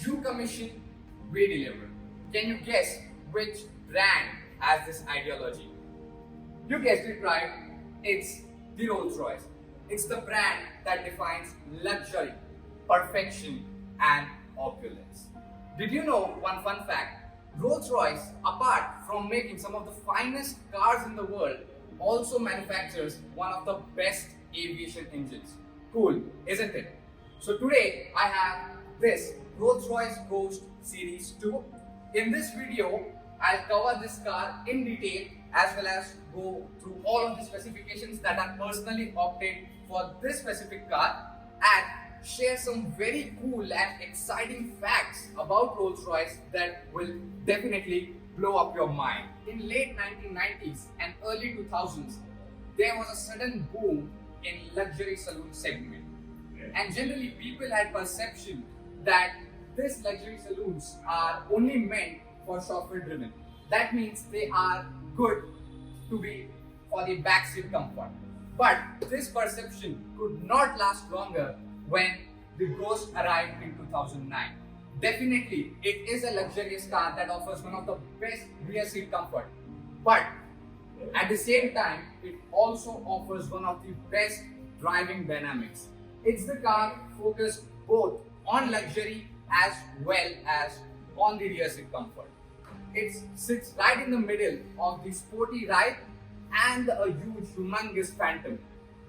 You commission, we deliver. Can you guess which brand has this ideology? You guessed it right, it's the Rolls-Royce. It's the brand that defines luxury, perfection, and opulence. Did you know one fun fact? Rolls-Royce, apart from making some of the finest cars in the world, also manufactures one of the best aviation engines. Cool, isn't it? So today I have this Rolls-Royce Ghost Series 2. In this video, I'll cover this car in detail as well as go through all of the specifications that are personally opted for this specific car and share some very cool and exciting facts about Rolls-Royce that will definitely blow up your mind. In late 1990s and early 2000s, there was a sudden boom in luxury saloon segment. And generally people had perception that these luxury saloons are only meant for chauffeur driven. That means they are good to be for the backseat comfort. But this perception could not last longer when the Ghost arrived in 2009. Definitely, it is a luxurious car that offers one of the best rear seat comfort. But at the same time, it also offers one of the best driving dynamics. It's the car focused both on luxury as well as on the rear seat comfort. It sits right in the middle of the sporty ride and a huge, humongous Phantom.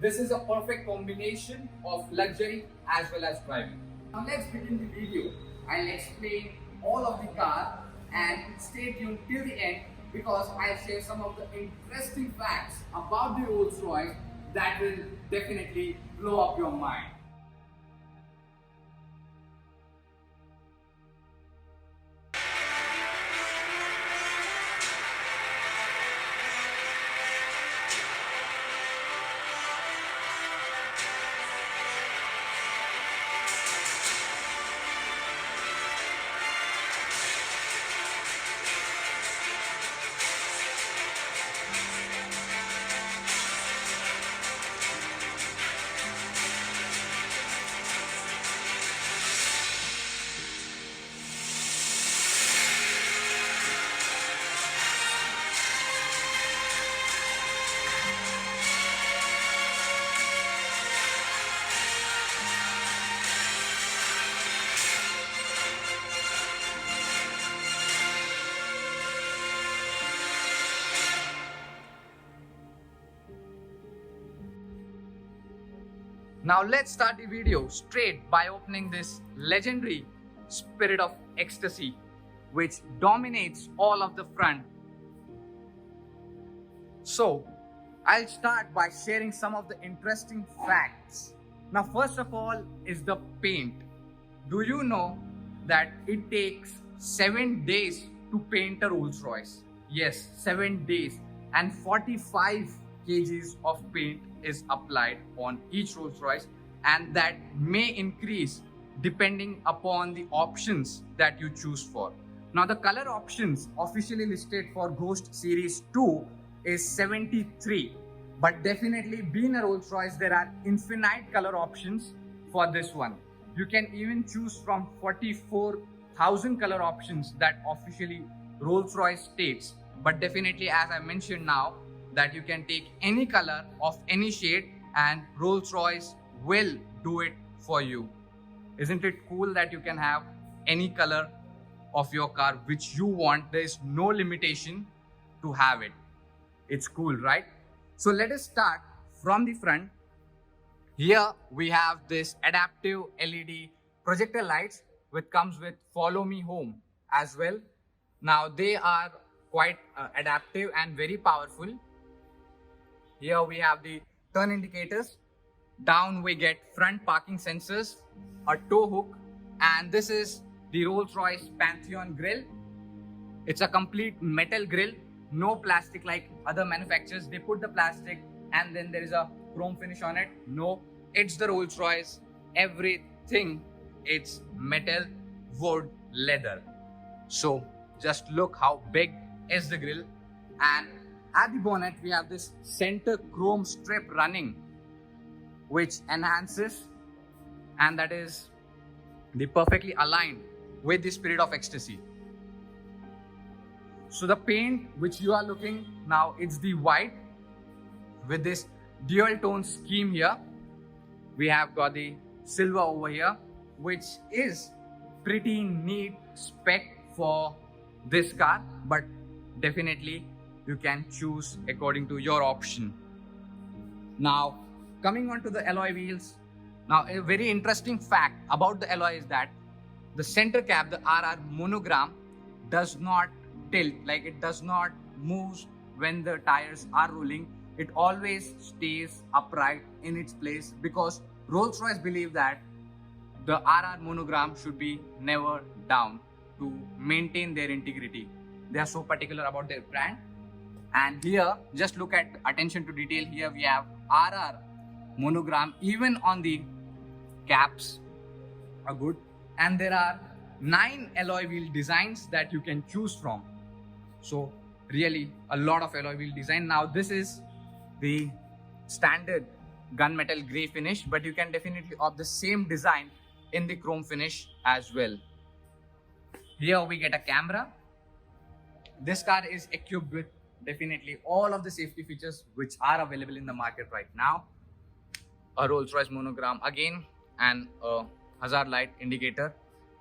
This is a perfect combination of luxury as well as driving. Now let's begin the video. I'll explain all of the car and stay tuned till the end because I'll share some of the interesting facts about the Rolls-Royce that will definitely blow up your mind. Now let's start the video straight by opening this legendary Spirit of Ecstasy, which dominates all of the front. So I'll start by sharing some of the interesting facts. Now first of all is the paint. Do you know that it takes 7 days to paint a Rolls-Royce? Yes, 7 days, and 45 kgs of paint is applied on each Rolls-Royce, and that may increase depending upon the options that you choose for. Now the color options officially listed for Ghost Series 2 is 73, but definitely being a Rolls-Royce there are infinite color options for this one. You can even choose from 44,000 color options that officially Rolls-Royce states, but definitely as I mentioned now that you can take any color of any shade and Rolls-Royce will do it for you. Isn't it cool that you can have any color of your car which you want? There is no limitation to have it. It's cool, right? So let us start from the front. Here we have this adaptive LED projector lights which comes with Follow Me Home as well. Now they are quite adaptive and very powerful. Here we have the turn indicators. Down we get front parking sensors, a tow hook, and this is the Rolls-Royce Pantheon grille. It's a complete metal grille, no plastic like other manufacturers. They put the plastic and then there is a chrome finish on it. No, it's the Rolls-Royce. Everything, it's metal, wood, leather. So just look how big is the grille. And at the bonnet, we have this center chrome strip running, which enhances, and that is the perfectly aligned with the Spirit of Ecstasy. So the paint which you are looking now, it's the white with this dual tone scheme here. We have got the silver over here, which is pretty neat spec for this car, but definitely you can choose according to your option. Now coming on to the alloy wheels. Now a very interesting fact about the alloy is that the center cap, the RR monogram, does not tilt, like it does not move when the tires are rolling. It always stays upright in its place, because Rolls-Royce believe that the RR monogram should be never down to maintain their integrity. They are so particular about their brand. And here, just look at attention to detail. Here we have RR monogram even on the caps are good. And there are 9 alloy wheel designs that you can choose from. So really a lot of alloy wheel design. Now this is the standard gunmetal gray finish, but you can definitely opt the same design in the chrome finish as well. Here we get a camera. This car is equipped with definitely all of the safety features which are available in the market right now. A Rolls-Royce monogram again, and a hazard light indicator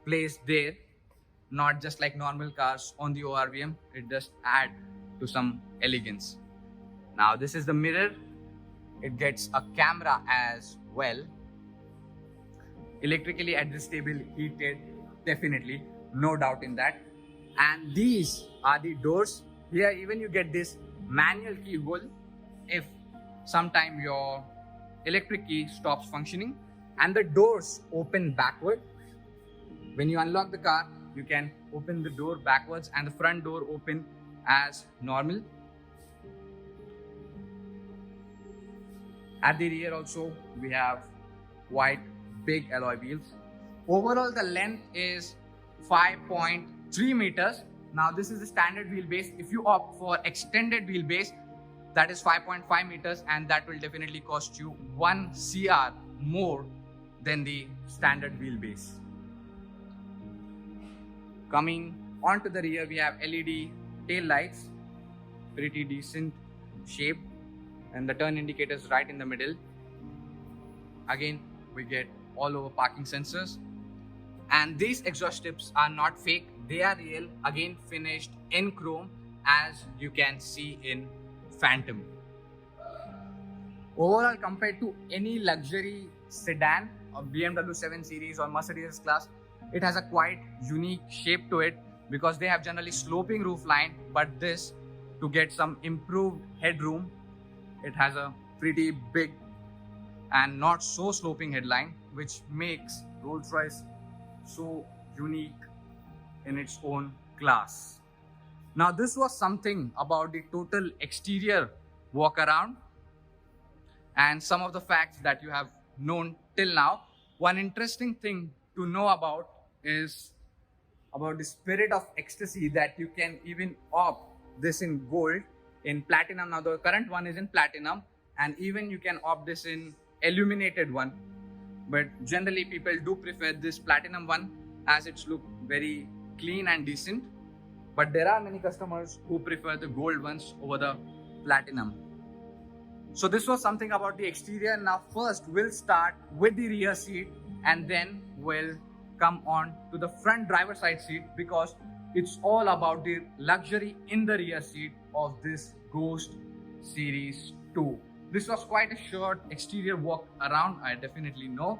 placed there, not just like normal cars on the ORVM. It just adds to some elegance. Now this is the mirror. It gets a camera as well. Electrically adjustable, heated, definitely, no doubt in that. And these are the doors. Here even you get this manual keyhole if sometime your electric key stops functioning, and the doors open backward. When you unlock the car, you can open the door backwards and the front door open as normal. At the rear also we have white big alloy wheels. Overall the length is 5.3 meters. Now this is the standard wheelbase. If you opt for extended wheelbase, that is 5.5 meters, and that will definitely cost you 1 CR more than the standard wheelbase. Coming onto the rear, we have LED tail lights, pretty decent shape, and the turn indicators right in the middle. Again, we get all over parking sensors, and these exhaust tips are not fake, they are real, again finished in chrome, as you can see in Phantom. Overall, compared to any luxury sedan or BMW 7 Series or Mercedes class, it has a quite unique shape to it, because they have generally sloping roofline, but this, to get some improved headroom, it has a pretty big and not so sloping headline, which makes Rolls-Royce so unique in its own class. Now this was something about the total exterior walk around and some of the facts that you have known till now. One interesting thing to know about is about the Spirit of Ecstasy, that you can even opt this in gold, in platinum. Now the current one is in platinum, and even you can opt this in illuminated one, but generally people do prefer this platinum one as it's look very clean and decent. But there are many customers who prefer the gold ones over the platinum. So this was something about the exterior. Now first we'll start with the rear seat, and then we'll come on to the front driver side seat, because it's all about the luxury in the rear seat of this Ghost Series 2. This was quite a short exterior walk around, I definitely know,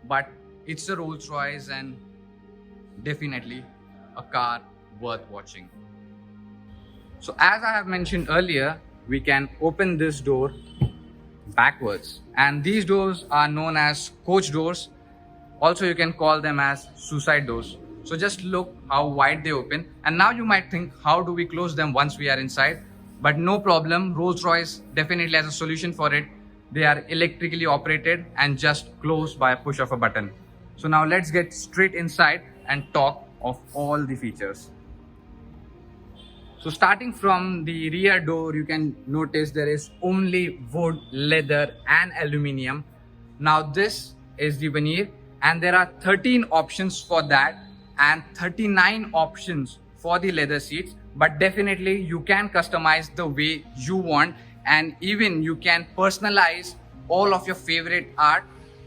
but it's a Rolls-Royce and definitely a car worth watching. So as I have mentioned earlier, we can open this door backwards, and these doors are known as coach doors. Also you can call them as suicide doors. So just look how wide they open, and now you might think, how do we close them once we are inside? But no problem, Rolls-Royce definitely has a solution for it. They are electrically operated and just close by a push of a button. So now let's get straight inside and talk of all the features. So starting from the rear door, you can notice there is only wood, leather and aluminium. Now this is the veneer, and there are 13 options for that. and 39 options for the leather seats, but definitely you can customize the way you want, and even you can personalize all of your favorite art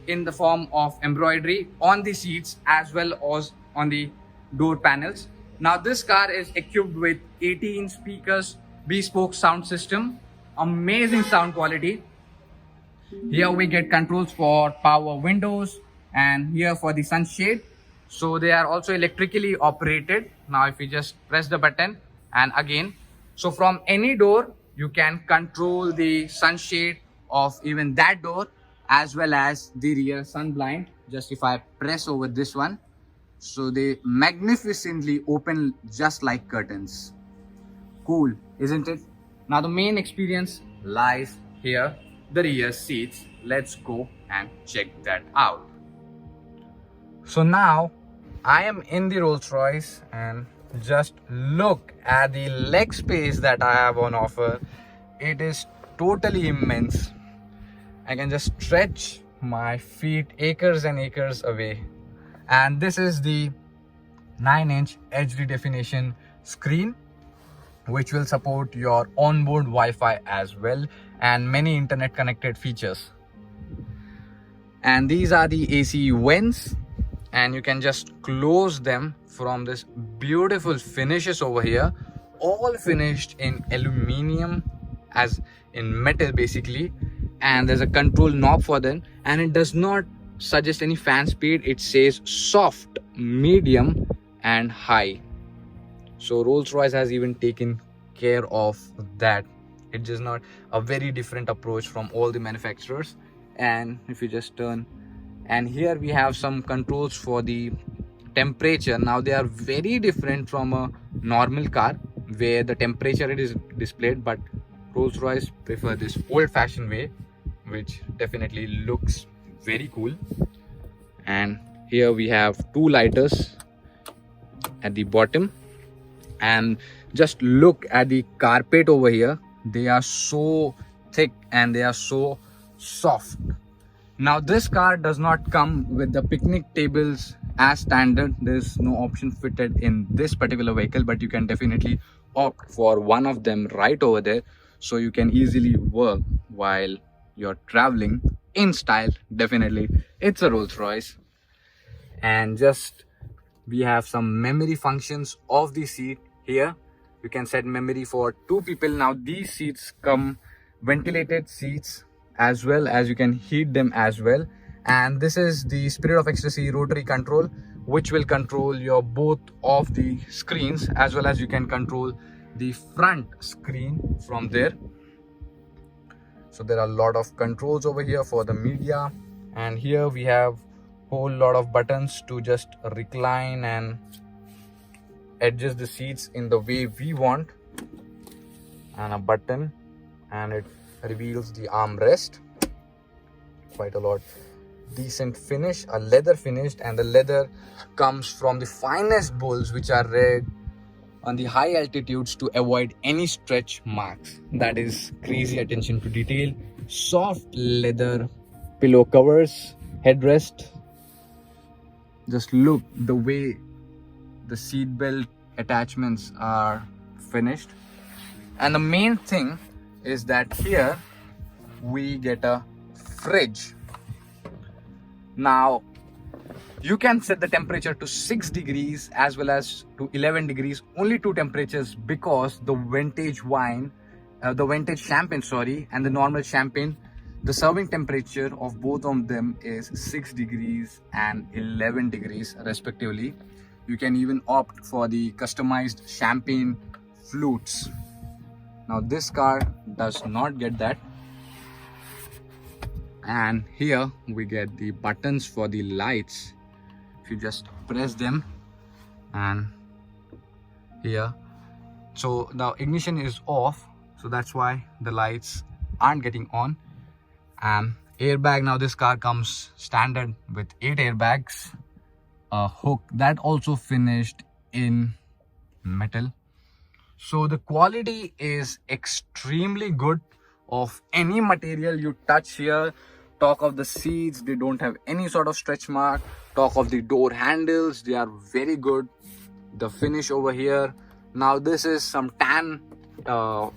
in the form of embroidery on the seats as well as on the door panels. Now this car is equipped with 18 speakers, bespoke sound system, amazing sound quality. Here we get controls for power windows, and here for the sunshade. So they are also electrically operated. Now if you just press the button and again, so from any door you can control the sunshade of even that door as well as the rear sun blind. Just if I press over this one, so they magnificently open just like curtains. Cool, isn't it? Now the main experience lies here, the rear seats. Let's go and check that out. So now I am in the Rolls-Royce, and just look at the leg space that I have on offer. It is totally immense. I can just stretch my feet acres and acres away. And this is the 9-inch HD definition screen, which will support your onboard Wi-Fi as well and many internet connected features. And these are the AC vents, and you can just close them from this beautiful finishes over here, all finished in aluminium as in metal basically. And there's a control knob for them, and it does not suggest any fan speed. It says soft, medium and high. So Rolls-Royce has even taken care of that. It is not a very different approach from all the manufacturers. And if you just turn, and here we have some controls for the temperature. Now they are very different from a normal car where the temperature it is displayed, but Rolls-Royce prefer this old-fashioned way, which definitely looks very cool. And here we have two lighters at the bottom, and just look at the carpet over here. They are so thick and they are so soft. Now this car does not come with the picnic tables as standard. There's no option fitted in this particular vehicle, but you can definitely opt for one of them right over there, so you can easily work while you're traveling in style. Definitely it's a Rolls-Royce. And just we have some memory functions of the seat here. You can set memory for 2 people. Now these seats come ventilated seats, as well as you can heat them as well. And this is the Spirit of Ecstasy rotary control, which will control your both of the screens, as well as you can control the front screen from there. So there are a lot of controls over here for the media, and here we have whole lot of buttons to just recline and adjust the seats in the way we want, and a button, and it reveals the armrest. Quite a lot decent finish, a leather finished, and the leather comes from the finest bulls which are red on the high altitudes to avoid any stretch marks. That is crazy attention to detail. Soft leather pillow covers, headrest. Just look the way the seat belt attachments are finished. And the main thing is that here we get a fridge. Now you can set the temperature to 6 degrees as well as to 11 degrees, only 2 temperatures, because the vintage wine, the vintage champagne, sorry, and the normal champagne, the serving temperature of both of them is 6 degrees and 11 degrees respectively. You can even opt for the customized champagne flutes. Now this car does not get that. And here we get the buttons for the lights. If you just press them, and here, so the ignition is off, so that's why the lights aren't getting on. And airbag, now this car comes standard with 8 airbags, a hook that also finished in metal. So the quality is extremely good of any material you touch here. Talk of the seats, they don't have any sort of stretch mark. Talk of the door handles, they are very good. The finish over here, now this is some tan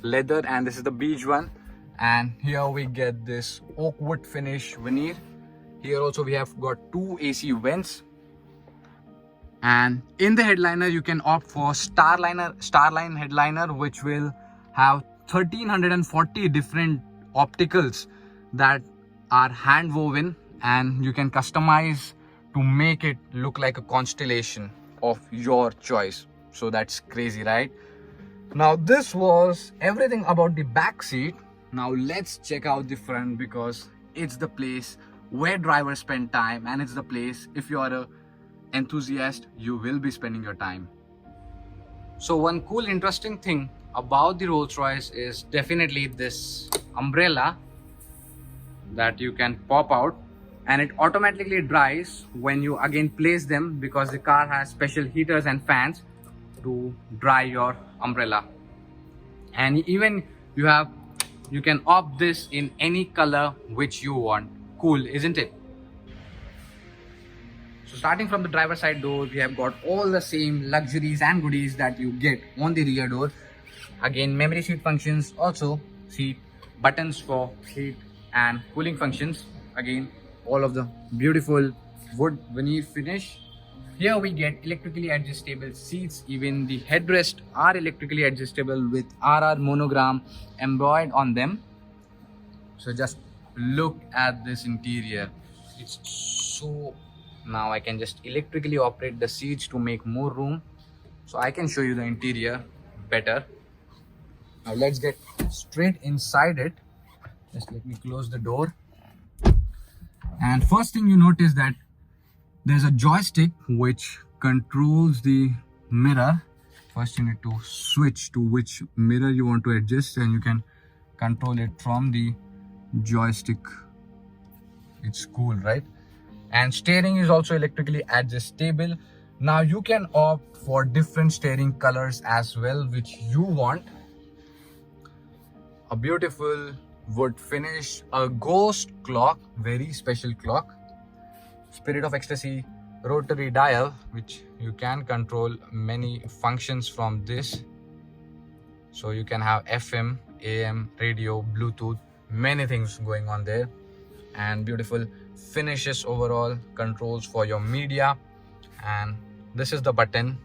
leather, and this is the beige one. And here we get this oak wood finish veneer. Here also we have got two AC vents. And in the headliner you can opt for Starline headliner, which will have 1340 different opticals that are hand woven, and you can customize to make it look like a constellation of your choice. So that's crazy, right? Now this was everything about the back seat. Now let's check out the front, because it's the place where drivers spend time, and it's the place, if you are a enthusiast, you will be spending your time. So one cool interesting thing about the Rolls-Royce is definitely this umbrella that you can pop out, and it automatically dries when you again place them, because the car has special heaters and fans to dry your umbrella. And even you can opt this in any color which you want. Cool, isn't it? So starting from the driver's side door, we have got all the same luxuries and goodies that you get on the rear door. Again, memory seat functions, also seat buttons for heat and cooling functions. Again, all of the beautiful wood veneer finish. Here we get electrically adjustable seats. Even the headrests are electrically adjustable with RR monogram embroidered on them. So just look at this interior. It's so... Now I can just electrically operate the seats to make more room, so I can show you the interior better. Now let's get straight inside it. Just let me close the door. And first thing you notice that there's a joystick which controls the mirror. First you need to switch to which mirror you want to adjust, and you can control it from the joystick. It's cool, right? And steering is also electrically adjustable. Now you can opt for different steering colors as well, which you want. A beautiful wood finish, a ghost clock, very special clock, Spirit of Ecstasy rotary dial, which you can control many functions from this. So you can have FM, AM, radio, Bluetooth, many things going on there. And beautiful finishes overall, controls for your media. And this is the button.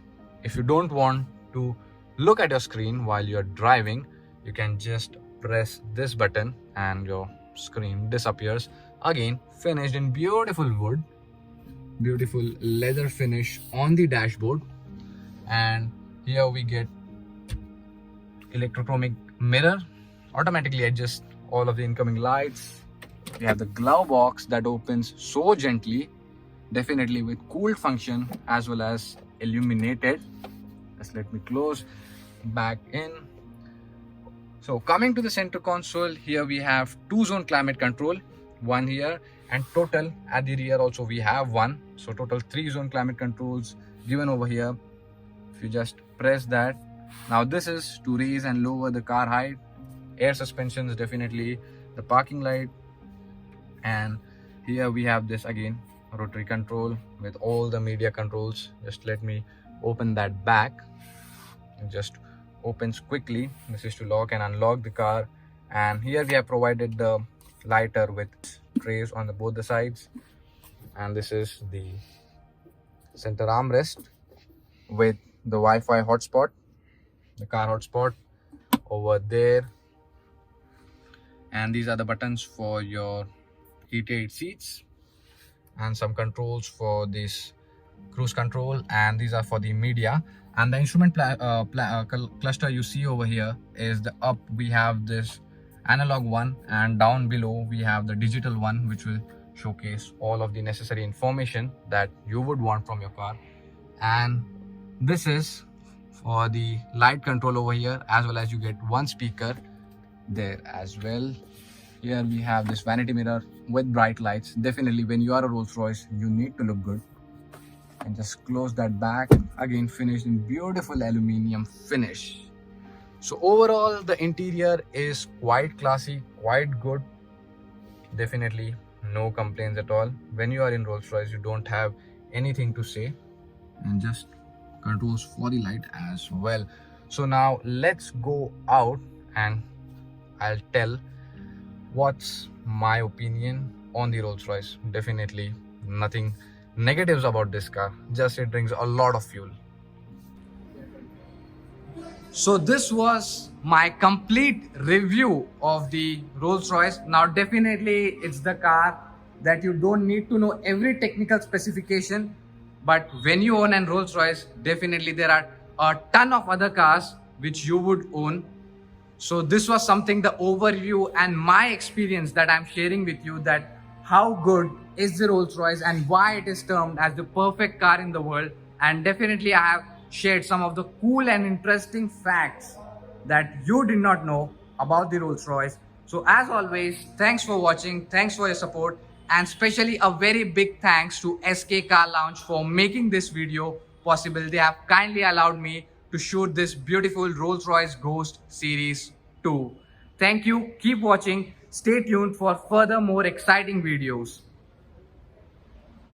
If you don't want to look at your screen while you're driving, you can just press this button and your screen disappears. Again, finished in beautiful wood, beautiful leather finish on the dashboard. And here we get electrochromic mirror, automatically adjust all of the incoming lights. We have the glove box that opens so gently, definitely with cooled function as well as illuminated. Just let me close back in. So coming to the center console, here we have 2-zone climate control, one here, and total at the rear also we have one. So total 3-zone climate controls given over here. If you just press that, now this is to raise and lower the car height. Air suspension is definitely the parking light. And here we have this again rotary control with all the media controls. Just let me open that back. It just opens quickly. This is to lock and unlock the car. And here we have provided the lighter with trays on both the sides. And this is the center armrest with the Wi-Fi hotspot, the car hotspot over there. And these are the buttons for your heated seats and some controls for this cruise control, and these are for the media. And the instrument cluster you see over here is the up we have this analog one, and down below we have the digital one, which will showcase all of the necessary information that you would want from your car. And this is for the light control over here, as well as you get one speaker there as well. Here we have this vanity mirror with bright lights. Definitely when you are a Rolls-Royce, you need to look good. And just close that back, again finished in beautiful aluminium finish. So overall the interior is quite classy, quite good. Definitely no complaints at all. When you are in Rolls-Royce, you don't have anything to say, and just controls for the light as well. So now let's go out and I'll tell what's my opinion on the Rolls-Royce. Definitely nothing negatives about this car, just it brings a lot of fuel. So this was my complete review of the Rolls-Royce. Now definitely it's the car that you don't need to know every technical specification, but when you own an Rolls-Royce, definitely there are a ton of other cars which you would own. So this was something, the overview and my experience that I'm sharing with you, that how good is the Rolls-Royce and why it is termed as the perfect car in the world. And definitely I have shared some of the cool and interesting facts that you did not know about the Rolls-Royce. So as always, thanks for watching, thanks for your support, and especially a very big thanks to SK Car Lounge for making this video possible. They have kindly allowed me to shoot this beautiful Rolls-Royce Ghost Series 2. Thank you, keep watching, stay tuned for further more exciting videos.